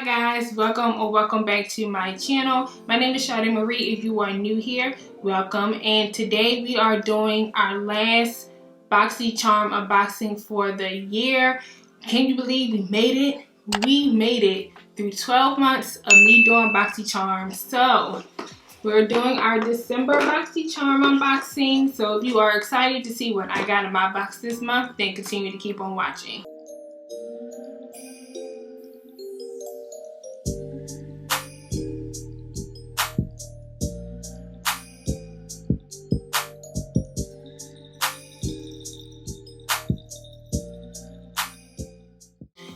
Hi guys, welcome back to my channel. My name is ShardeMarie. If you are new here, welcome. And today we are doing our last BoxyCharm unboxing for the year. Can you believe we made it? We made it through 12 months of me doing BoxyCharm. So we're doing our December BoxyCharm unboxing. So if you are excited to see what I got in my box this month, then continue to keep on watching.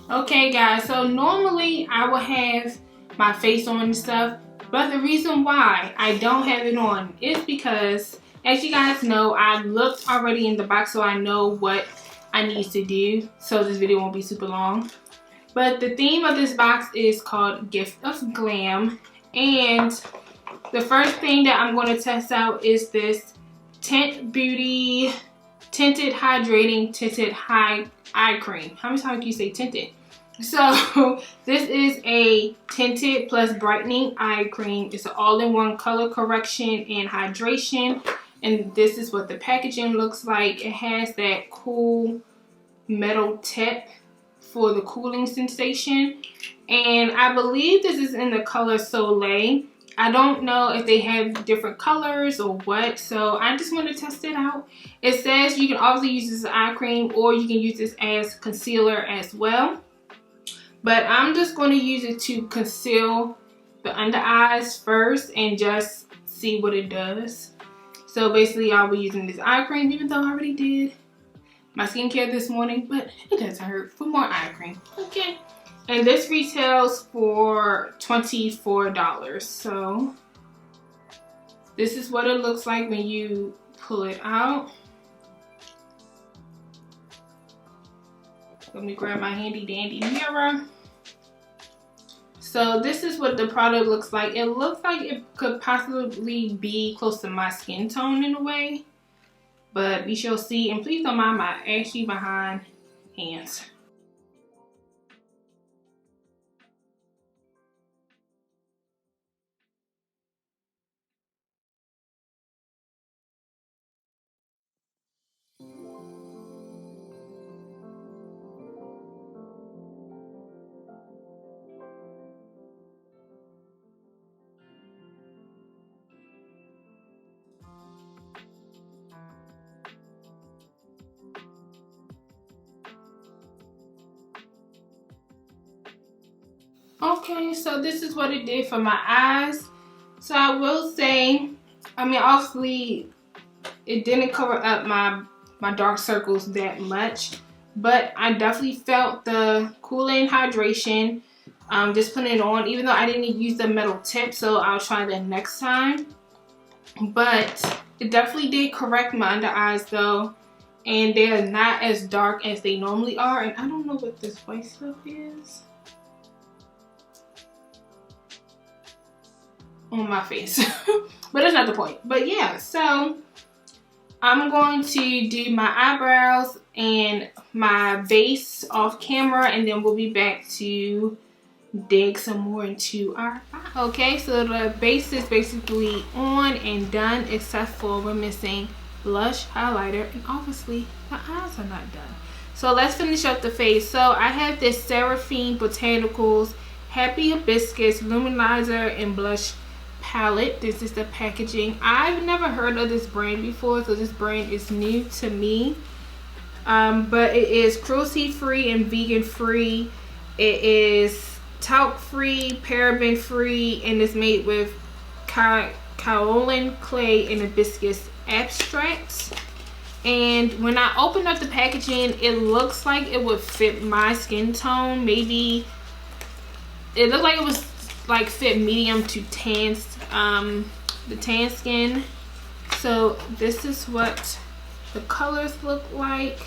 Okay guys, so normally I will have my face on and stuff, but the reason why I don't have it on is because, as you guys know, I looked already in the box, so I know what I need to do, so this video won't be super long. But the theme of this box is called Gift of Glam, and the first thing that I'm going to test out is this Tint Beauty Tinted Hydrating Tinted Eye Cream. How many times can you say tinted? So this is a tinted plus brightening eye cream. It's an all-in-one color correction and hydration, and this is what the packaging looks like. It has that cool metal tip for the cooling sensation, and I believe this is in the color Soleil. I don't know if they have different colors or what, so I just want to test it out. It says you can obviously use this as eye cream, or you can use this as concealer as well. But I'm just going to use it to conceal the under eyes first and just see what it does. So basically I'll be using this eye cream, even though I already did my skincare this morning, but it doesn't hurt for more eye cream. Okay. And this retails for $24. So this is what it looks like when you pull it out. Let me grab my handy dandy mirror. So this is what the product looks like. It looks like it could possibly be close to my skin tone in a way, but we shall see. And please don't mind my ashy behind hands. Okay, so this is what it did for my eyes. So I will say, I mean, obviously it didn't cover up my dark circles that much, but I definitely felt the cooling hydration just putting it on, even though I didn't use the metal tip, so I'll try that next time. But it definitely did correct my under eyes though, and they're not as dark as they normally are. And I don't know what this white stuff is on my face, but that's not the point. But yeah, so I'm going to do my eyebrows and my base off camera, and then we'll be back to dig some more into our eye. Okay, so the base is basically on and done, except for we're missing blush, highlighter, and obviously the eyes are not done. So let's finish up the face. So I have this Seraphine Botanicals Happy Hibiscus Luminizer and Blush palette. This is the packaging. I've never heard of this brand before, so this brand is new to me. But it is cruelty free and vegan free. It is talc free, paraben free, and it's made with kaolin clay and hibiscus extracts. And when I open up the packaging, it looks like it would fit my skin tone. Maybe it looked like it was like fit medium to tan, the tan skin. So this is what the colors look like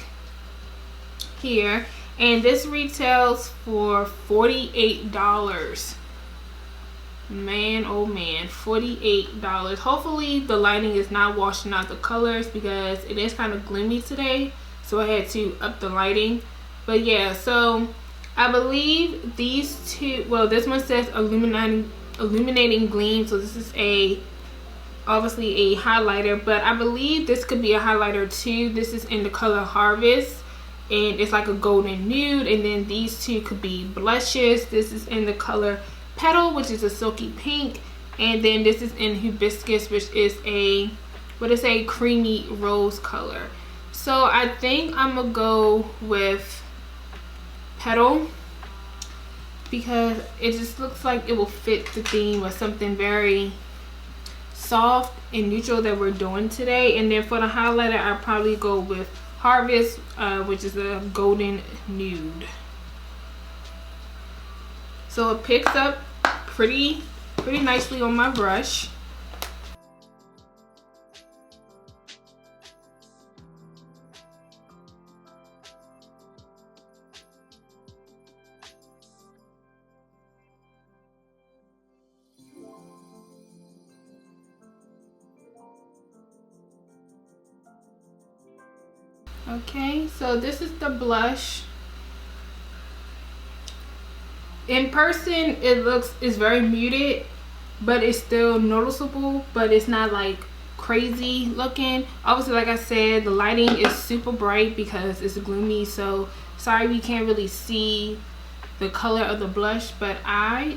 here, and this retails for $48. Man, oh man, $48. Hopefully the lighting is not washing out the colors, because it is kind of gloomy today, so I had to up the lighting. But yeah, so I believe these two, well, this one says illuminating gleam, so this is obviously a highlighter, but I believe this could be a highlighter too. This is in the color Harvest, and it's like a golden nude. And then these two could be blushes. This is in the color Petal, which is a silky pink, and then this is in Hibiscus, which is a creamy rose color. So I think I'm gonna go with Petal because it just looks like it will fit the theme of something very soft and neutral that we're doing today. And then for the highlighter, I'll probably go with Harvest, which is a golden nude. So it picks up pretty nicely on my brush. Okay, so this is the blush. In person, it's very muted, but it's still noticeable, but it's not like crazy looking. Obviously, like I said, the lighting is super bright because it's gloomy, so sorry we can't really see the color of the blush, but I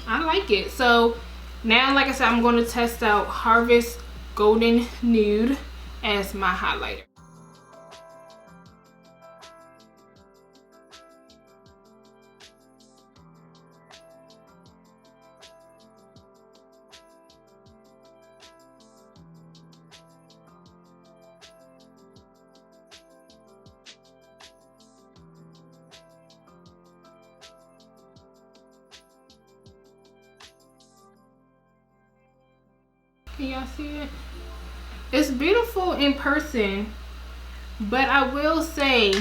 like it. So now, like I said, I'm going to test out Harvest Golden Nude as my highlighter. Can y'all see it? It's beautiful in person, but I will say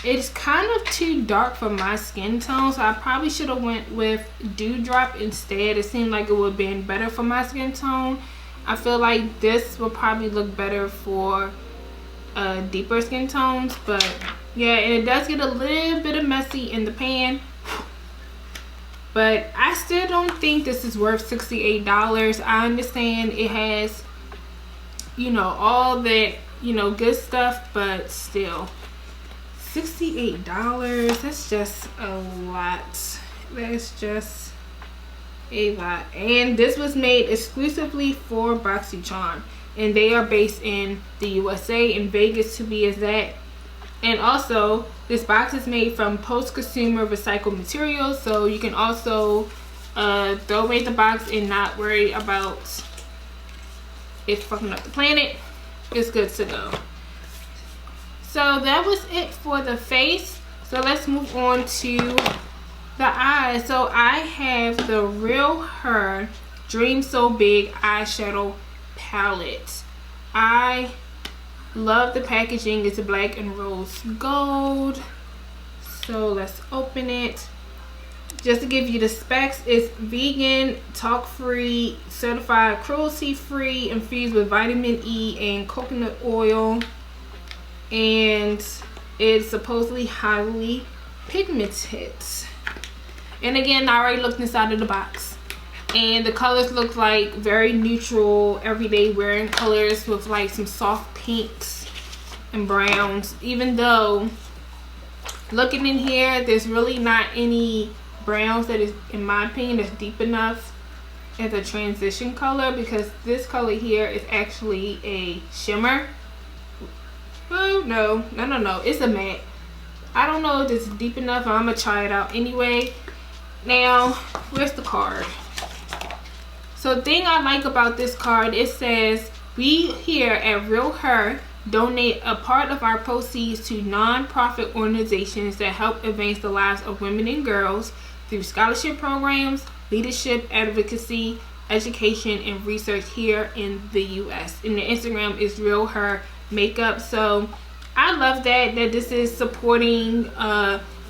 it's kind of too dark for my skin tone, so I probably should have went with Dewdrop instead. It seemed like it would have been better for my skin tone. I feel like this will probably look better for deeper skin tones, but yeah, and it does get a little bit of messy in the pan. But I still don't think this is worth $68. I understand it has, you know, all that, you know, good stuff, but still, $68, that's just a lot. That's just a lot. And this was made exclusively for BoxyCharm, and they are based in the USA, in Vegas to be exact. And also, this box is made from post-consumer recycled materials, so you can also throw away the box and not worry about it fucking up the planet. It's good to go. So that was it for the face. So let's move on to the eyes. So I have the Real Her Dream So Big eyeshadow palette. I love the packaging. It's a black and rose gold. So let's open it. Just to give you the specs, it's vegan, talc free, certified cruelty free, infused with vitamin E and coconut oil, and it's supposedly highly pigmented. And again, I already looked inside of the box, and the colors look like very neutral, everyday wearing colors with like some soft pinks and browns, even though looking in here, there's really not any browns that is, in my opinion, is deep enough as a transition color, because this color here is actually a shimmer. Oh no, it's a matte. I don't know if it's deep enough, I'm gonna try it out anyway. Now, where's the card? So the thing I like about this card, it says, we here at Real Her donate a part of our proceeds to non-profit organizations that help advance the lives of women and girls through scholarship programs, leadership, advocacy, education, and research here in the US. And the Instagram is Real Her Makeup. So I love that this is supporting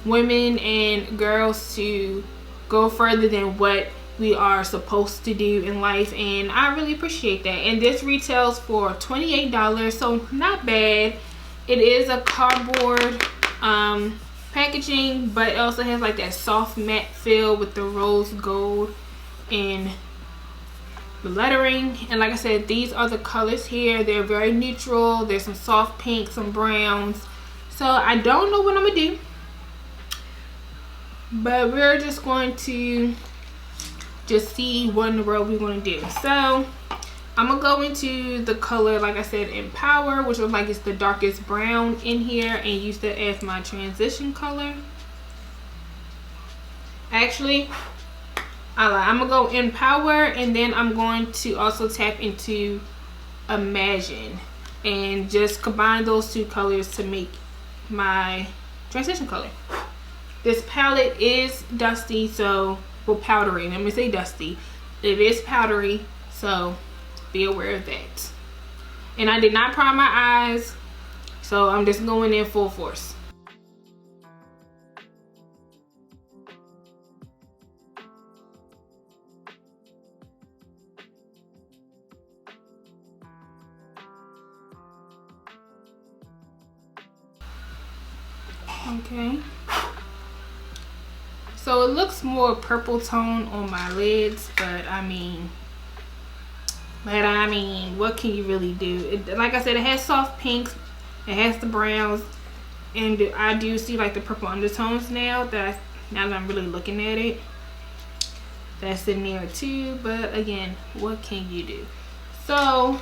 women and girls to go further than what we are supposed to do in life, and I really appreciate that. And this retails for $28, so not bad. It is a cardboard packaging, but it also has like that soft matte feel with the rose gold and the lettering. And like I said, these are the colors here. They're very neutral. There's some soft pinks, some browns. So I don't know what I'm gonna do, but we're just going to just see what in the world we're gonna do. So I'm gonna go into the color, like I said, Empower, which looks like it's the darkest brown in here, and use that as my transition color. Actually, I'm gonna go Empower, and then I'm going to also tap into Imagine and just combine those two colors to make my transition color. This palette is dusty, so, well, powdery. Let me say dusty. It is powdery, so be aware of that. And I did not prime my eyes, so I'm just going in full force. Okay, so it looks more purple tone on my lids, but I mean, what can you really do? Like I said, it has soft pinks, it has the browns, and I do see like the purple undertones now that I'm really looking at it. That's in there too, but again, what can you do? So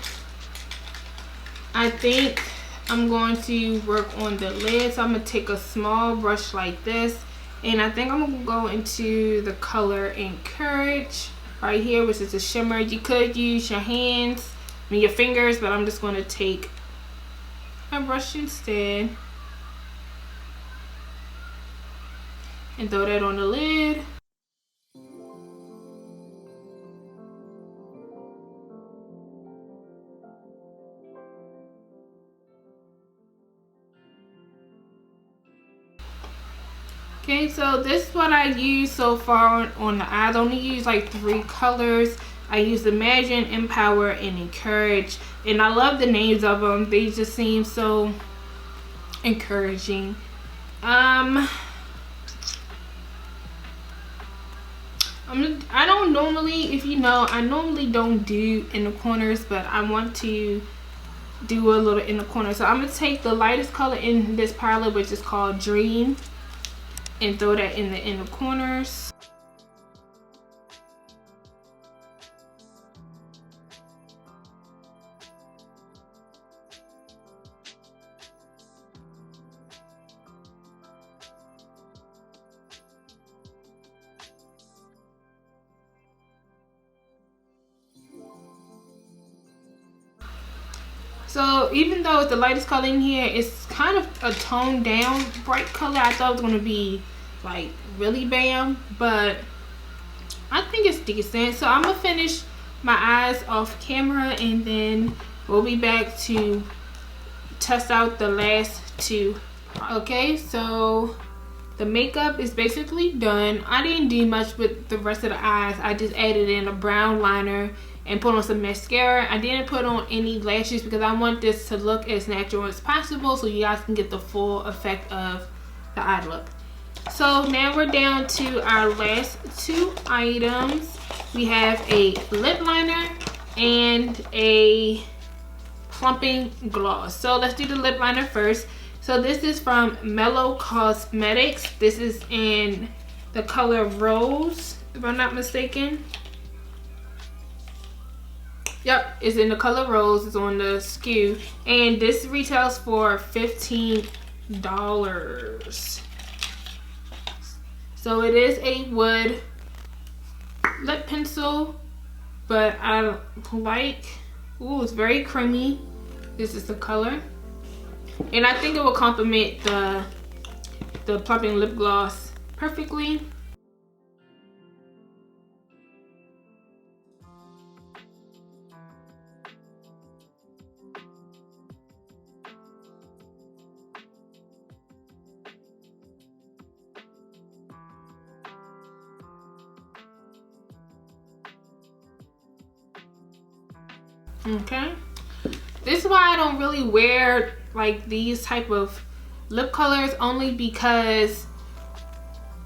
I think I'm going to work on the lid. So I'm gonna take a small brush like this, and I think I'm gonna go into the color Encourage right here, which is a shimmer. You could use your hands, your fingers, but I'm just going to take a brush instead and throw that on the lid. Okay, so this is what I used so far on the eyes. I only use like 3 colors. I used Imagine, Empower, and Encourage. And I love the names of them. They just seem so encouraging. I don't normally, if you know, I normally don't do in the corners, but I want to do a little in the corner. So I'm going to take the lightest color in this palette, which is called Dream, and throw that in the inner corners. So even though it's the lightest color in here, it's kind of a toned down bright color. I thought it was going to be like really bam, but I think it's decent. So I'm gonna finish my eyes off camera, and then we'll be back to test out the last 2. Okay, so the makeup is basically done. I didn't do much with the rest of the eyes. I just added in a brown liner and put on some mascara. I didn't put on any lashes because I want this to look as natural as possible, so you guys can get the full effect of the eye look. So now we're down to our last 2 items. We have a lip liner and a plumping gloss. So let's do the lip liner first. So this is from Mellow Cosmetics. This is in the color Rose, if I'm not mistaken. Yep, it's in the color Rose. It's on the SKU, and this retails for $15. So it is a wood lip pencil, but I like, ooh, it's very creamy. This is the color, and I think it will complement the plumping lip gloss perfectly. Okay, this is why I don't really wear like these type of lip colors only because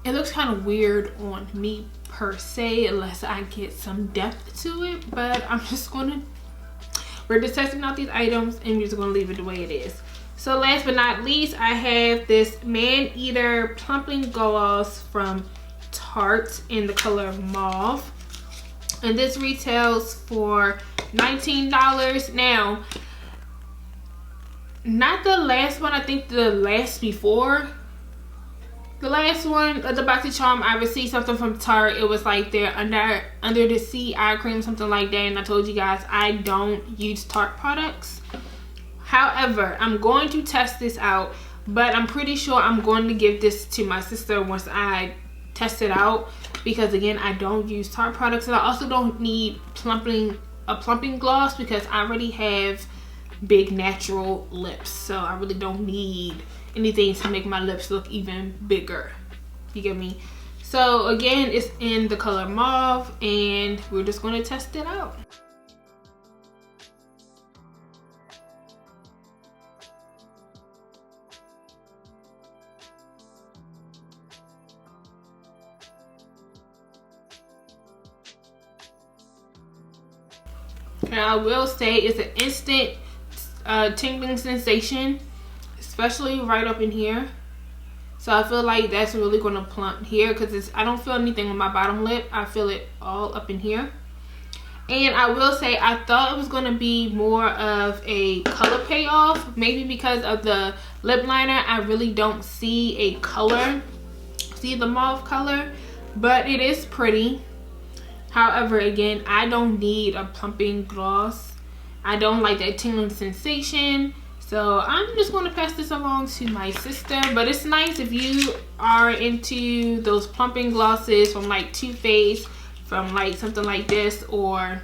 it looks kind of weird on me per se unless I get some depth to it. But we're just testing out these items and we're just gonna leave it the way it is. So last but not least, I have this Man Eater Plumping Gloss from Tarte in the color Mauve. And this retails for $19. Now, not the last one, I think the last before. The last one, the BoxyCharm, I received something from Tarte. It was like their under the sea eye cream, something like that. And I told you guys I don't use Tarte products. However, I'm going to test this out, but I'm pretty sure I'm going to give this to my sister once I test it out, because again, I don't use Tarte products, and I also don't need a plumping gloss because I already have big natural lips, so I really don't need anything to make my lips look even bigger. You get me? So again, it's in the color Mauve, and we're just going to test it out. And I will say it's an instant tingling sensation, especially right up in here. So I feel like that's really going to plump here because I don't feel anything on my bottom lip. I feel it all up in here. And I will say I thought it was going to be more of a color payoff, maybe because of the lip liner. I really don't see a color, see the mauve color, but it is pretty. However, again, I don't need a plumping gloss. I don't like that tingling sensation. So I'm just going to pass this along to my sister. But it's nice if you are into those plumping glosses from like Too Faced, from like something like this or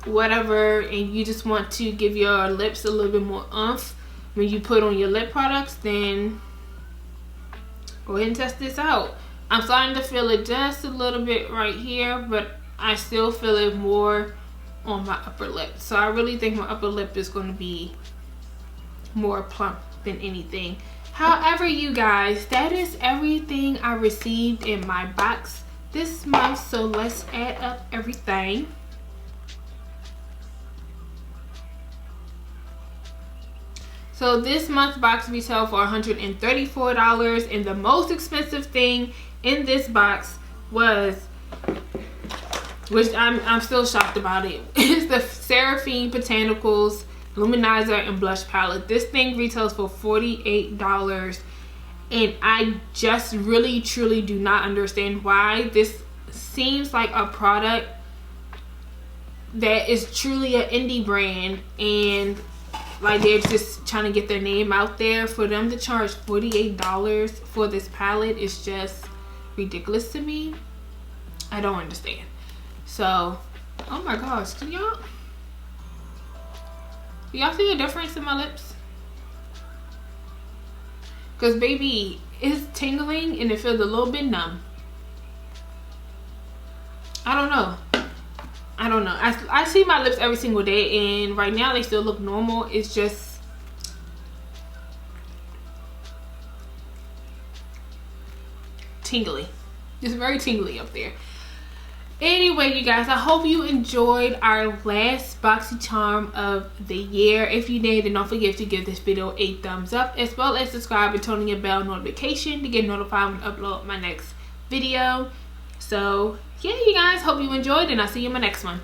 whatever, and you just want to give your lips a little bit more oomph when you put on your lip products, then go ahead and test this out. I'm starting to feel it just a little bit right here, but I still feel it more on my upper lip. So I really think my upper lip is going to be more plump than anything. However, you guys, that is everything I received in my box this month. So let's add up everything. So this month's box retailed for $134, and the most expensive thing in this box was, which I'm still shocked about it, is the Seraphine Botanicals Luminizer and Blush Palette. This thing retails for $48, and I just really truly do not understand why. This seems like a product that is truly an indie brand, and like they're just trying to get their name out there. For them to charge $48 for this palette is just ridiculous to me. I don't understand. So, oh my gosh, do y'all see a difference in my lips? Because baby, it's tingling and it feels a little bit numb. I don't know. I see my lips every single day, and right now they still look normal. It's just tingly. It's very tingly up there. Anyway, you guys, I hope you enjoyed our last BoxyCharm of the year. If you did, then don't forget to give this video a thumbs up, as well as subscribe and turn on your bell notification to get notified when I upload my next video. So yeah, you guys, hope you enjoyed, and I'll see you in my next one.